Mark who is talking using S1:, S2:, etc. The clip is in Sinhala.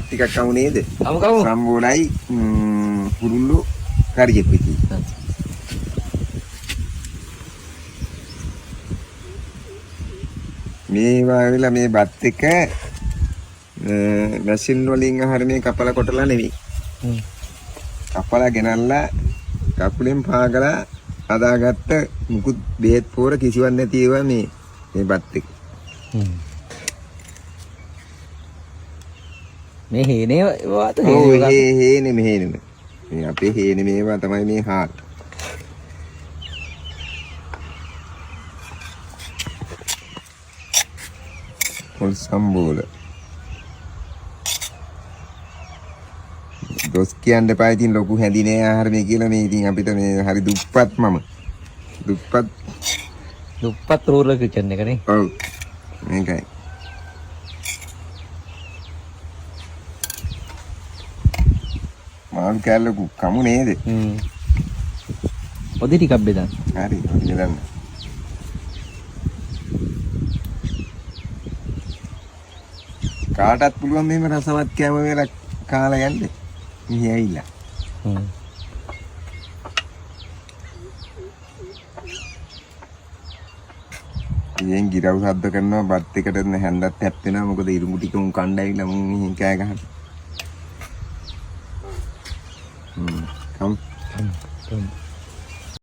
S1: ටිකක් කමු නේද?
S2: කමු.
S1: සම්බෝලයි පුරුල්ලු කරියෙක් පිටි. මේ වාවිලා මේ බත් එක මැෂින් වලින් හරිනේ කපලා කොටලා නෙවෙයි. කපලා ගෙනල්ලා කකුලෙන් පාගලා හදාගත්ත මුකුත් බෙහෙත් පොර කිසිවක් නැති ඒවා මේ බත් එක.
S2: මේ හේනේ වාත
S1: හේනේ මෙහෙනේ. මේ අපේ හේනේ මේවා තමයි මේ හාල්. පොල් සම්බෝල. දොස් කියන්න එපා ඉතින් ලොකු හැදිනේ ආහාර මේ කියලා මේ ඉතින් අපිට මේ හරි දුප්පත් මම. දුප්පත්
S2: රූරල් කිචන් එකනේ.
S1: ඔව්. මේකයි. මාළු කෑල්ලකු කමු නේද?
S2: ඔදි ටිකක් බෙදන්න.
S1: හරි බෙදන්න. කාටත් පුළුවන් මේව රසවත් කෑම වේලා කාලා යන්න. මෙහි ඇවිල්ලා. ඉතින් ගිරව් සද්ද කරනවා බත් එකට හැන්දත් හැප්පෙනවා මොකද ඉරුමු ටික උන් කණ්ඩ ඇවිල්ලා මුන් මෙහි කෑ ගහන. Come.